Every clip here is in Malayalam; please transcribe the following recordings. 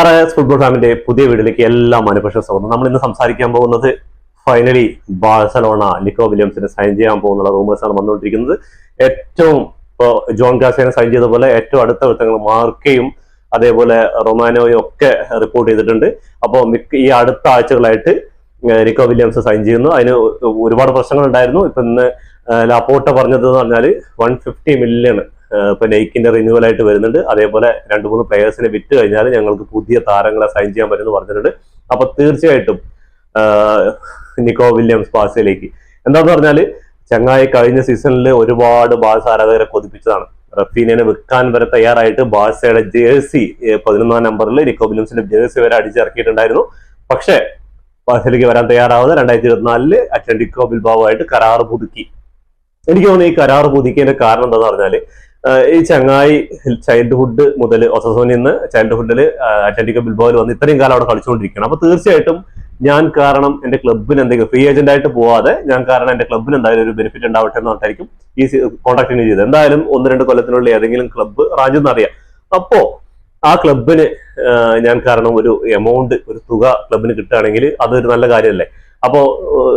RS ഫുട്ബോൾ ഫാമിന്റെ പുതിയ വീഡിയോയിലേക്ക് എല്ലാ മാനുപക്ഷ സ്വാഗതം. നമ്മൾ ഇന്ന് സംസാരിക്കാൻ പോകുന്നത് ഫൈനലി ബാഴ്സലോണ നിക്കോ വില്യംസിനെ സൈൻ ചെയ്യാൻ പോകുന്ന റൂമേഴ്സ് ആണ് വന്നുകൊണ്ടിരിക്കുന്നത്. ഏറ്റവും ജോൺ ഗാസിനെ സൈൻ ചെയ്ത പോലെ ഏറ്റവും അടുത്ത വൃത്തങ്ങൾ മാർക്കയും അതേപോലെ റൊമാനോയും ഒക്കെ റിപ്പോർട്ട് ചെയ്തിട്ടുണ്ട്. അപ്പോൾ ഈ അടുത്ത ആഴ്ചകളായിട്ട് നിക്കോ വില്യംസ് സൈൻ ചെയ്യുന്നു. അതിന് ഒരുപാട് പ്രശ്നങ്ങൾ ഉണ്ടായിരുന്നു. ഇപ്പൊ ഇന്ന് ലാപ്പോർട്ട പറഞ്ഞത് എന്ന് പറഞ്ഞാൽ 150 മില്യൺ ഇപ്പൊ നെയ്ക്കിന്റെ റിന്യൂവൽ ആയിട്ട് വരുന്നുണ്ട്. അതേപോലെ 2-3 പ്ലേയേഴ്സിനെ വിറ്റ് കഴിഞ്ഞാൽ ഞങ്ങൾക്ക് പുതിയ താരങ്ങളെ സൈൻ ചെയ്യാൻ പറ്റുമെന്ന് പറഞ്ഞിട്ടുണ്ട്. അപ്പൊ തീർച്ചയായിട്ടും നിക്കോ വില്യംസ് ബാഴ്സയിലേക്ക് എന്താന്ന് പറഞ്ഞാല് ചങ്ങായി കഴിഞ്ഞ സീസണിൽ ഒരുപാട് ബാഴ്സ ആരാധകരെ കൊതിപ്പിച്ചതാണ്. റഫീനെ വിൽക്കാൻ വരെ തയ്യാറായിട്ട് ബാഴ്സയുടെ ജേഴ്സി 11-ാം നമ്പറിൽ നിക്കോ വില്യംസിന്റെ ജേഴ്സി വരെ അടിച്ചിറക്കിയിട്ടുണ്ടായിരുന്നു. പക്ഷേ ബാഴ്സയിലേക്ക് വരാൻ തയ്യാറാവുന്ന 2024 അത്ലറ്റിക്കോ ബിൽബാവോ ആയിട്ട് കരാറ് പുതുക്കി. എനിക്ക് തോന്നുന്നു ഈ കരാറ് പുതുക്കിയതിന്റെ കാരണം എന്താന്ന് പറഞ്ഞാല് ഈ ചങ്ങായി ചൈൽഡ്ഹുഡ് മുതൽ ഒസസോനിൽ നിന്ന് ചൈൽഡ്ഹുഡിൽ അത്ലറ്റിക്കോ ബിൽബാവിൽ വന്ന് ഇത്രയും കാലം അവിടെ കളിച്ചുകൊണ്ടിരിക്കുകയാണ്. അപ്പൊ തീർച്ചയായിട്ടും ഞാൻ കാരണം എന്റെ ക്ലബിന് എന്തെങ്കിലും ഫ്രീ ഏജന്റ് ആയിട്ട് പോവാതെ ഞാൻ കാരണം എന്റെ ക്ലബിന് എന്തായാലും ഒരു ബെനിഫിറ്റ് ഉണ്ടാവട്ടെ എന്ന് പറഞ്ഞായിരിക്കും ഈ കോൺട്രാക്ട് ചെയ്തത്. എന്തായാലും 1-2 കൊല്ലത്തിനുള്ളിൽ ഏതെങ്കിലും ക്ലബ്ബ് റാഞ്ചെന്ന് അറിയാം. അപ്പോ ആ ക്ലബിന് ഞാൻ കാരണം ഒരു എമൗണ്ട്, ഒരു തുക ക്ലബിന് കിട്ടുകയാണെങ്കിൽ അതൊരു നല്ല കാര്യമല്ലേ. അപ്പോ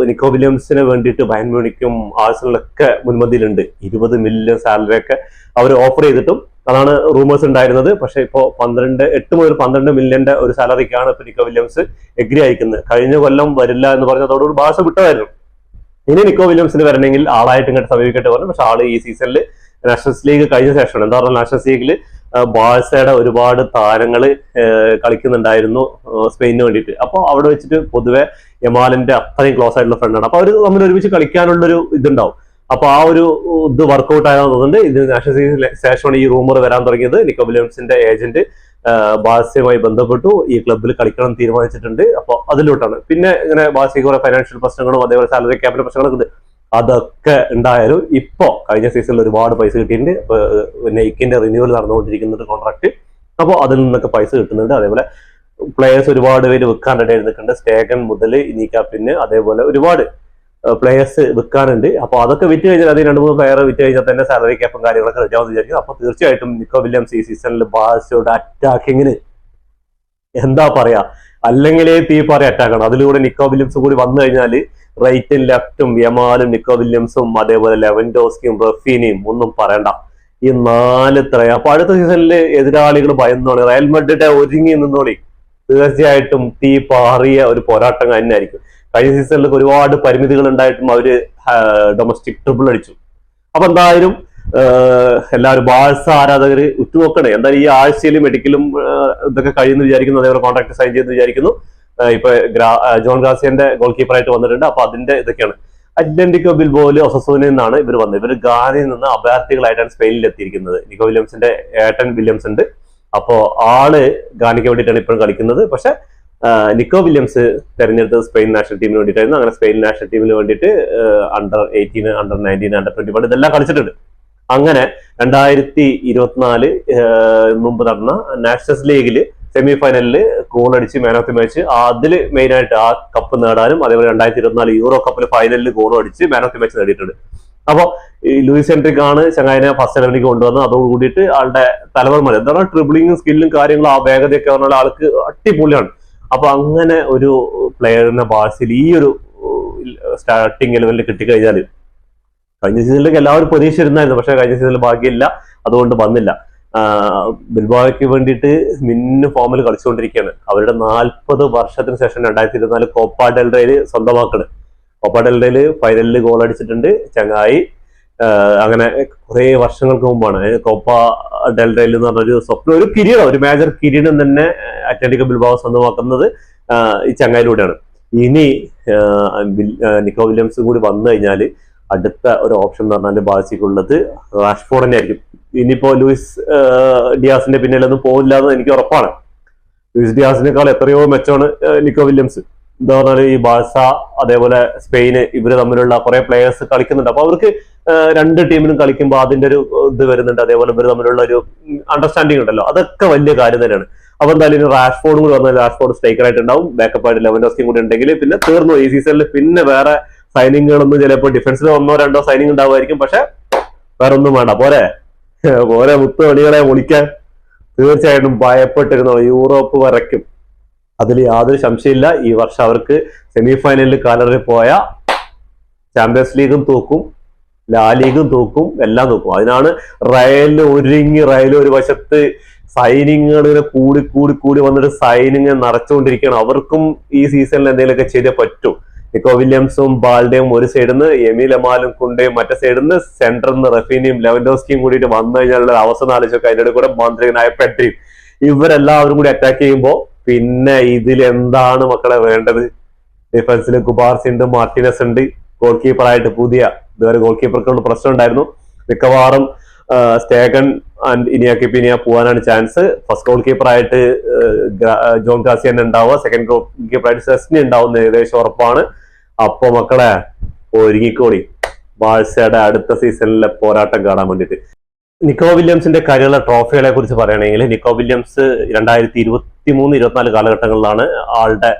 നിക്കോ വില്യംസിന് വേണ്ടിയിട്ട് ബയൺ മ്യൂണിക്കും ആഴ്സണലൊക്കെ മുൻപന്തിയിലുണ്ട്. 20 മില്യൺ സാലറി ഒക്കെ അവർ ഓഫർ ചെയ്തിട്ടും അതാണ് റൂമേഴ്സ് ഉണ്ടായിരുന്നത്. പക്ഷെ ഇപ്പോ 8 മുതൽ 12 മില്യന്റെ ഒരു സാലറിക്കാണ് ഇപ്പൊ നിക്കോ വില്യംസ് എഗ്രി അയക്കുന്നത്. കഴിഞ്ഞ കൊല്ലം വരില്ല എന്ന് പറഞ്ഞതോടുകൂടി ബാഴ്സ വിട്ടതായിരുന്നു. ഇനി നിക്കോ വില്യംസിന് വരണമെങ്കിൽ ആളായിട്ട് ഇങ്ങോട്ട് സമീപിക്കട്ടെ പറഞ്ഞു. പക്ഷെ ആള് ഈ സീസണിൽ നാഷണൽസ് ലീഗ് കഴിഞ്ഞ ശേഷമാണ്. എന്താ പറഞ്ഞാൽ നാഷണൽസ് ലീഗിൽ ബാഴ്സയുടെ ഒരുപാട് താരങ്ങൾ കളിക്കുന്നുണ്ടായിരുന്നു സ്പെയിനിന് വേണ്ടിയിട്ട്. അപ്പോൾ അവിടെ വെച്ചിട്ട് പൊതുവെ യമാലിന്റെ അത്രയും ക്ലോസ് ആയിട്ടുള്ള ഫ്രണ്ടാണ്. അപ്പൊ അവർ തമ്മിൽ ഒരുമിച്ച് കളിക്കാനുള്ളൊരു ഇതുണ്ടാവും. അപ്പൊ ആ ഒരു ഇത് വർക്ക്ഔട്ട് ആയെന്ന് തോന്നുന്നുണ്ട്. ഇത് നാഷണൽ ലീഗിന് ശേഷമാണ് ഈ റൂമർ വരാൻ തുടങ്ങിയത്. നിക്കോ വില്യംസിന്റെ ഏജന്റ് ബാഴ്സയുമായി ബന്ധപ്പെട്ടു ഈ ക്ലബ്ബിൽ കളിക്കണം തീരുമാനിച്ചിട്ടുണ്ട്. അപ്പൊ അതിലോട്ടാണ്. പിന്നെ ഇങ്ങനെ ബാഴ്സയ്ക്ക് കുറെ ഫൈനാൻഷ്യൽ പ്രശ്നങ്ങളും അതേപോലെ സാലറി ക്യാപിന്റെ പ്രശ്നങ്ങളൊക്കെ ഉണ്ട്. അതൊക്കെ ഉണ്ടായാലും ഇപ്പോ കഴിഞ്ഞ സീസണിൽ ഒരുപാട് പൈസ കിട്ടിയിട്ടുണ്ട്. നെയ്ക്കിന്റെ റിന്യൂവൽ നടന്നുകൊണ്ടിരിക്കുന്നുണ്ട് കോൺട്രാക്ട്. അപ്പോൾ അതിൽ നിന്നൊക്കെ പൈസ കിട്ടുന്നുണ്ട്. അതേപോലെ പ്ലേയേഴ്സ് ഒരുപാട് പേര് വിൽക്കാൻ റെഡി ആയി നിൽക്കുന്നുണ്ട്. സ്റ്റേഗൻ മുതൽ ഇനിക്കാപ്പിന് അതേപോലെ ഒരുപാട് പ്ലേയേഴ്സ് വിൽക്കാനുണ്ട്. അപ്പൊ അതൊക്കെ വിറ്റ് കഴിഞ്ഞാൽ അതിൽ 2-3 പ്ലെയർ വിറ്റ് കഴിഞ്ഞാൽ തന്നെ സാലറി ക്യാപ്പും കാര്യങ്ങളൊക്കെ റെഡിയാവുമെന്ന് വിചാരിക്കും. അപ്പൊ തീർച്ചയായിട്ടും നിക്കോ വില്യംസ് ഈ സീസണിൽ ബാഴ്സയുടെ അറ്റാക്കിങ്ങിന് എന്താ പറയാ, അല്ലെങ്കിലേ തീപ്പാറി അറ്റാക്കാണ്. അതിലൂടെ നിക്കോ വില്യംസ് കൂടി വന്നു കഴിഞ്ഞാൽ റൈറ്റും ലെഫ്റ്റും യമാലും നിക്കോ വില്യംസും അതേപോലെ ലെവൻഡോസ്കിയും റഫീനിയും ഒന്നും പറയണ്ട. ഈ 4 ത്രയം. അപ്പൊ അടുത്ത സീസണിൽ എതിരാളികൾ ഭയന്നോളി, റയൽ മാഡ്രിഡ് ഒരുങ്ങി നിന്നോളി. തീർച്ചയായിട്ടും തീപ്പാറിയ ഒരു പോരാട്ടം തന്നെയായിരിക്കും. കഴിഞ്ഞ സീസണിൽ ഒരുപാട് പരിമിതികൾ ഉണ്ടായിട്ടും അവര് ഡൊമസ്റ്റിക് ട്രിപ്പിൾ അടിച്ചു. അപ്പൊ എന്തായാലും എല്ലാവരും ബാഴ്സ ആരാധകര് ഉറ്റുനോക്കണേ. എന്തായാലും ഈ ആഴ്ചയിൽ മെഡിക്കലും ഇതൊക്കെ കഴിയുന്നു വിചാരിക്കുന്നു. അതേപോലെ കോൺട്രാക്ട് സൈൻ ചെയ്യുന്നു വിചാരിക്കുന്നു. ഇപ്പൊ ജോൺ ഗാസിയന്റെ ഗോൾ കീപ്പറായിട്ട് വന്നിട്ടുണ്ട്. അപ്പൊ അതിന്റെ ഇതൊക്കെയാണ്. അത്ലറ്റിക്കോ ബിൽബോയില് ഒസസോനിൽ നിന്നാണ് ഇവർ വന്നത്. ഇവർ ഗാനയിൽ നിന്ന് അഭയാർത്ഥികളായിട്ടാണ് സ്പെയിനിൽ എത്തിയിരിക്കുന്നത്. നിക്കോ വില്യംസിന്റെ ഏട്ടൻ വില്യംസ് ഉണ്ട്. അപ്പോ ആള് ഗാനയ്ക്ക് വേണ്ടിയിട്ടാണ് ഇപ്പോഴും കളിക്കുന്നത്. പക്ഷെ നിക്കോ വില്യംസ് തെരഞ്ഞെടുത്തത് സ്പെയിൻ നാഷണൽ ടീമിന് വേണ്ടിയിട്ടായിരുന്നു. അങ്ങനെ സ്പെയിൻ നാഷണൽ ടീമിന് വേണ്ടിയിട്ട് Under-18, Under-19, Under-21 ഇതെല്ലാം കളിച്ചിട്ടുണ്ട്. അങ്ങനെ 2024 മുമ്പ് നടന്ന നാഷണൽസ് ലീഗില് സെമി ഫൈനലിൽ ഗോൾ അടിച്ച് മാൻ ഓഫ് ദി മാച്ച്, അതിൽ മെയിൻ ആയിട്ട് ആ കപ്പ് നേടാനും അതേപോലെ 2024 യൂറോ കപ്പിൽ ഫൈനലിൽ ഗോൾ അടിച്ച് മാൻ ഓഫ് ദി മാച്ച് നേടിയിട്ടുണ്ട്. അപ്പോൾ ഈ ലൂയിസ് എൻട്രിക് ആണ് ചങ്ങായിനെ ഫസ്റ്റ് 11ലേക്ക് കൊണ്ടുവന്നത്. അതോട് കൂടിയിട്ട് ആളുടെ തലവർമ്മ എന്താ പറയുക, ട്രിബിളിങ്ങും സ്കില്ലും കാര്യങ്ങളും ആ വേഗതയൊക്കെ പറഞ്ഞാൽ ആൾക്ക് അടിപൊളിയാണ്. അപ്പൊ അങ്ങനെ ഒരു പ്ലെയറിനെ ബാഴ്സയിൽ ഈ ഒരു സ്റ്റാർട്ടിങ് ലെവലിൽ കിട്ടിക്കഴിഞ്ഞാൽ കഴിഞ്ഞ സീസണിലേക്ക് എല്ലാവരും പ്രതീക്ഷിച്ചിരുന്നായിരുന്നു. പക്ഷെ കഴിഞ്ഞ സീസണിൽ ഭാഗ്യമില്ല, അതുകൊണ്ട് വന്നില്ല. ബിൽബാവയ്ക്ക് വേണ്ടിയിട്ട് മിന്നു ഫോമിൽ കളിച്ചുകൊണ്ടിരിക്കുകയാണ്. അവരുടെ 40 വർഷത്തിന് ശേഷം 2024 കോപ്പ ഡെൽ റേയിൽ സ്വന്തമാക്കണ്. കോപ്പ ഡെൽ റേയിൽ ഫൈനലിൽ ഗോൾ അടിച്ചിട്ടുണ്ട് ചങ്ങായി. അങ്ങനെ കുറെ വർഷങ്ങൾക്ക് മുമ്പാണ് കോപ്പ ഡെൽ റേയിൽ എന്ന് പറഞ്ഞൊരു സ്വപ്നം, ഒരു കിരീടം, ഒരു മേജർ കിരീടം തന്നെ അത്ലറ്റിക്കോ ബിൽബാവോ സ്വന്തമാക്കുന്നത് ഈ ചങ്ങായിലൂടെയാണ്. ഇനി നിക്കോ വില്യംസ് കൂടി വന്നു കഴിഞ്ഞാൽ അടുത്ത ഒരു ഓപ്ഷൻ എന്ന് പറഞ്ഞാൽ ബാഴ്സയ്ക്കുള്ളത് റാഷ്ഫോർഡ് തന്നെ ആയിരിക്കും. ഇനിയിപ്പോ ലൂയിസ് ഡിയാസിന്റെ പിന്നിലൊന്നും പോകില്ല എന്ന് എനിക്ക് ഉറപ്പാണ്. ലൂയിസ് ഡിയാസിനേക്കാൾ എത്രയോ മെച്ചമാണ് നിക്കോ വില്യംസ്. എന്താ പറഞ്ഞാൽ ഈ ബാഴ്സ അതേപോലെ സ്പെയിന് ഇവര് തമ്മിലുള്ള കുറെ പ്ലേയേഴ്സ് കളിക്കുന്നുണ്ട്. അപ്പൊ അവർക്ക് 2 ടീമിനും കളിക്കുമ്പോൾ അതിന്റെ ഒരു ഇത് വരുന്നുണ്ട്. അതേപോലെ ഇവര് തമ്മിലുള്ള ഒരു അണ്ടർസ്റ്റാൻഡിങ് ഉണ്ടല്ലോ, അതൊക്കെ വലിയ കാര്യം തന്നെയാണ്. അപ്പൊ എന്തായാലും ഇനി റാഷ്ഫോർഡും കൂടി വന്നാൽ റാഷ്ഫോർഡ് സ്ട്രൈക്കർ ആയിട്ടുണ്ടാവും. ബാക്കപ്പ് ആയിട്ട് ലെവൻഡോസ്കിയും കൂടി ഉണ്ടെങ്കിൽ പിന്നെ തീർന്നു ഈ സീസണിൽ. പിന്നെ വേറെ സൈനിങ്ങുകളൊന്നും ചിലപ്പോൾ ഡിഫൻസിൽ 1-2 സൈനിങ് ഉണ്ടാവുമായിരിക്കും. പക്ഷെ വേറെ ഒന്നും വേണ്ട, പോരെ മുത്ത് മണികളെ വിളിക്കാൻ തീർച്ചയായിട്ടും ഭയപ്പെട്ടിരുന്നു, യൂറോപ്പ് വരയ്ക്കും, അതിൽ യാതൊരു സംശയമില്ല. ഈ വർഷം അവർക്ക് സെമി ഫൈനലിൽ കാലറി പോയ ചാമ്പ്യൻസ് ലീഗും തൂക്കും, ലാ ലീഗും തൂക്കും, എല്ലാം തൂക്കും. അതിനാണ് റയലിന് ഒരുങ്ങി, റയൽ ഒരു വശത്ത് സൈനിങ്ങൾ ഇങ്ങനെ കൂടി കൂടി കൂടി വന്നിട്ട് സൈനിങ് നിറച്ചുകൊണ്ടിരിക്കുകയാണ്. അവർക്കും ഈ സീസണിൽ എന്തെങ്കിലുമൊക്കെ ചെയ്തേ പറ്റൂ. നിക്കോ വില്യംസും ബാൽഡയും ഒരു സൈഡിൽ നിന്ന്, എമി ലമാലും കുണ്ടയും മറ്റേ സൈഡിൽ നിന്ന്, സെന്ററിൽ നിന്ന് റഫീനിയും ലെവൻഡോസ്കിയും കൂടിയിട്ട് വന്നു കഴിഞ്ഞാലുള്ള അവസ്ഥ ആലോചിച്ചൊക്കെ അതിൻ്റെ കൂടെ മാന്ത്രികനായ പെഡ്രിയും ഇവരെല്ലാവരും കൂടി അറ്റാക്ക് ചെയ്യുമ്പോൾ പിന്നെ ഇതിൽ എന്താണ് മക്കളെ വേണ്ടത്? ഡിഫൻസിൽ കുബാർസി ഉണ്ട്, മാർട്ടിനസ് ഉണ്ട്, ഗോൾ കീപ്പറായിട്ട് പുതിയ ഇതുവരെ ഗോൾ കീപ്പർക്കുള്ള പ്രശ്നം ഉണ്ടായിരുന്നു. മിക്കവാറും സ്റ്റേഗൻ ആൻഡ് ഇനിയാക്കി പിനിയ പോകാനാണ് ചാൻസ്. ഫസ്റ്റ് ഗോൾ കീപ്പറായിട്ട് ജോൺ ഗാസിയൻ ഉണ്ടാവുക, സെക്കൻഡ് ഗോൾ കീപ്പറായിട്ട് സെസ്നി ഉണ്ടാവുന്ന ഏകദേശം ഉറപ്പാണ്. അപ്പൊ മക്കളെ ഒരുങ്ങിക്കോടി ബാഴ്സയുടെ അടുത്ത സീസണിലെ പോരാട്ടം കാണാൻ വേണ്ടിയിട്ട്. നിക്കോ വില്യംസിന്റെ കരിയറിലെ ട്രോഫികളെ കുറിച്ച് പറയുകയാണെങ്കിൽ, നിക്കോ വില്യംസ് 2023-24 കാലഘട്ടങ്ങളിലാണ് ആളുടെ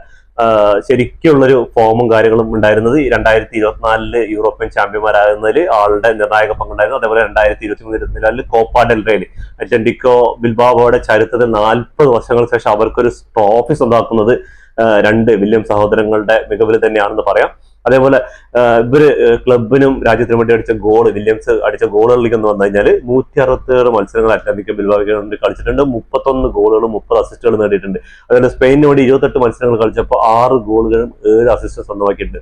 ശരിക്കുള്ളൊരു ഫോമും കാര്യങ്ങളും ഉണ്ടായിരുന്നത്. 2024 യൂറോപ്യൻ ചാമ്പ്യന്മാരാകുന്നതിൽ ആളുടെ നിർണായക പങ്കുണ്ടായിരുന്നു. അതേപോലെ 2023-24 കോപ്പ ഡെൽ റേയിൽ അത്ലറ്റിക്കോ ബിൽബാവോയുടെ ചരിത്രത്തിൽ 40 വർഷങ്ങൾക്ക് ശേഷം അവർക്കൊരു ട്രോഫി സ്വന്തമാക്കുന്നത് രണ്ട് വില്യം സഹോദരങ്ങളുടെ മികവിൽ തന്നെയാണെന്ന് പറയാം. അതേപോലെ ഇവര് ക്ലബിനും രാജ്യത്തിനും വേണ്ടി അടിച്ച ഗോള്, വില്യംസ് അടിച്ച ഗോളുകളിലേക്ക് എന്ന് വന്നു കഴിഞ്ഞാൽ 167 മത്സരങ്ങൾ അത്ലറ്റിക്കോ ബിൽബാവോയ്ക്ക് വേണ്ടി കളിച്ചിട്ടുണ്ട്. 31 ഗോളുകളും 30 അസിസ്റ്റുകളും നേടിയിട്ടുണ്ട്. അതുപോലെ സ്പെയിനിന് വേണ്ടി 28 മത്സരങ്ങൾ കളിച്ചപ്പോൾ 6 ഗോളുകളും 7 അസിസ്റ്റും സ്വന്തമാക്കിയിട്ടുണ്ട്.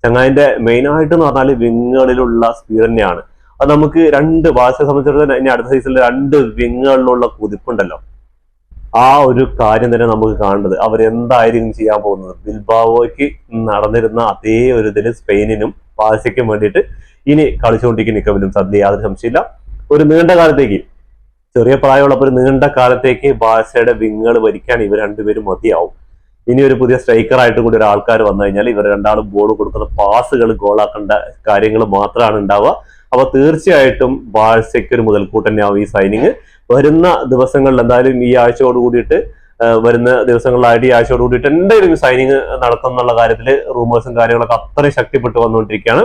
ചങ്ങായിന്റെ മെയിൻ ആയിട്ട് എന്ന് പറഞ്ഞാൽ വിങ്ങുകളിലുള്ള സ്പീഡ് തന്നെയാണ്. അത് നമുക്ക് ബാഴ്സയെ സംബന്ധിച്ചിടത്തോളം ഇനി അടുത്ത സീസണിൽ 2 വിങ്ങുകളിലുള്ള കുതിപ്പുണ്ടല്ലോ, ആ ഒരു കാര്യം തന്നെ നമുക്ക് കാണേണ്ടത്. അവരെന്തായിരിക്കും ചെയ്യാൻ പോകുന്നത്? ബിൽബാവോയ്ക്ക് നടന്നിരുന്ന അതേ ഒരു ഇതിൽ സ്പെയിനിനും ബാഴ്സയ്ക്കും വേണ്ടിയിട്ട് ഇനി കളിച്ചുകൊണ്ടിരിക്കും നിക്കോ വില്യംസ്, അതിൽ യാതൊരു സംശയമില്ല. ഒരു നീണ്ട കാലത്തേക്ക്, ചെറിയ പ്രായമുള്ളപ്പോൾ ഒരു നീണ്ട കാലത്തേക്ക് ബാഴ്സയുടെ വിങ്ങുകൾ ഭരിക്കാൻ ഇവർ രണ്ടുപേരും മതിയാവും. ഇനി ഒരു പുതിയ സ്ട്രൈക്കറായിട്ട് കൂടി ഒരു ആൾക്കാർ വന്നു കഴിഞ്ഞാൽ ഇവർ രണ്ടാളും ബോൾ കൊടുക്കുന്ന പാസുകൾ ഗോളാക്കേണ്ട കാര്യങ്ങൾ മാത്രമാണ് ഉണ്ടാവുക. അപ്പൊ തീർച്ചയായിട്ടും ബാഴ്സയ്ക്ക് ഒരു മുതൽക്കൂട്ട് തന്നെയാവും ഈ സൈനിങ്. വരുന്ന ദിവസങ്ങളിൽ എന്തായാലും ഈ ആഴ്ചയോട് കൂടിയിട്ട് വരുന്ന ദിവസങ്ങളിലായിട്ട് ഈ ആഴ്ചയോട് കൂടിയിട്ട് എന്തെങ്കിലും സൈനിങ് നടക്കും എന്നുള്ള കാര്യത്തിൽ റൂമേഴ്സും കാര്യങ്ങളൊക്കെ അത്രയും ശക്തിപ്പെട്ടു വന്നുകൊണ്ടിരിക്കുകയാണ്.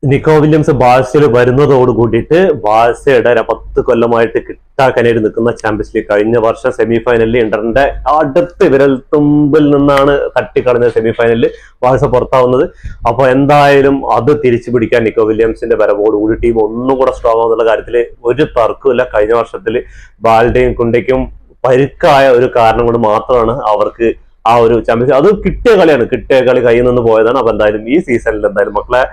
നിക്കോ വില്യംസ് ബാഴ്സയിൽ വരുന്നതോട് കൂടിയിട്ട് ബാഴ്സയുടെ 10 കൊല്ലമായിട്ട് കിട്ടാക്കാനായിട്ട് നിൽക്കുന്ന ചാമ്പ്യൻസ് ലീഗ്, കഴിഞ്ഞ വർഷം സെമി ഫൈനലിൽ ഇന്ററിന്റെ അടുത്ത് വിരൽ തുമ്പിൽ നിന്നാണ് തട്ടിക്കളഞ്ഞ സെമി ഫൈനലിൽ ബാഴ്സ പുറത്താവുന്നത്. അപ്പൊ എന്തായാലും അത് തിരിച്ചു പിടിക്കാൻ നിക്കോ വില്യംസിന്റെ വരവോട് കൂടി ടീം ഒന്നും കൂടെ സ്ട്രോങ് ആവുന്നുള്ള കാര്യത്തിൽ ഒരു തർക്കമില്ല. കഴിഞ്ഞ വർഷത്തിൽ ബാൽഡയും കുണ്ടയ്ക്കും പരുക്കായ ഒരു കാരണം കൊണ്ട് മാത്രമാണ് അവർക്ക് ആ ഒരു ചാമ്പ്യൻസ്, അത് കിട്ടിയ കളിയാണ്, കിട്ടിയ കളി കയ്യിൽ നിന്ന് പോയതാണ്. അപ്പൊ എന്തായാലും ഈ സീസണിൽ എന്തായാലും മക്കളെ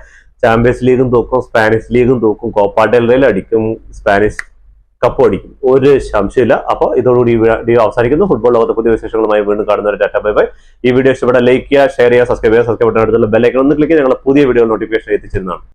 ചാമ്പ്യൻസ് ലീഗും തൂക്കും, സ്പാനിഷ് ലീഗും തൂക്കും, കോപ്പ ഡെൽ റേയിൽ അടിക്കും, സ്പാനിഷ് കപ്പ് അടിക്കും, ഒരു സംശയമില്ല. അപ്പോൾ ഇതോടുകൂടി ഈ വീഡിയോ അവസാനിക്കുന്നു. ഫുട്ബോൾ ലോകത്തെ പുതിയ വിശേഷങ്ങളുമായി വീണ്ടും കാണുന്ന ഒരു ടാറ്റ ബൈ ബൈ. ഈ വീഡിയോ ഇഷ്ടപ്പെട്ടാൽ ലൈക്ക് ചെയ്യുക, ഷെയർ ചെയ്യുക, സബ്സ്ക്രൈബ് ചെയ്യുക, സബ്സ്ക്രൈബ് ബട്ടൺ അടുത്തുള്ള ബെൽ ഐക്കൺ ഒന്ന് ക്ലിക്ക് ചെയ്ത് ഞങ്ങളുടെ പുതിയ വീഡിയോ നോട്ടിഫിക്കേഷൻ എത്തിച്ചിരുന്നതാണ്.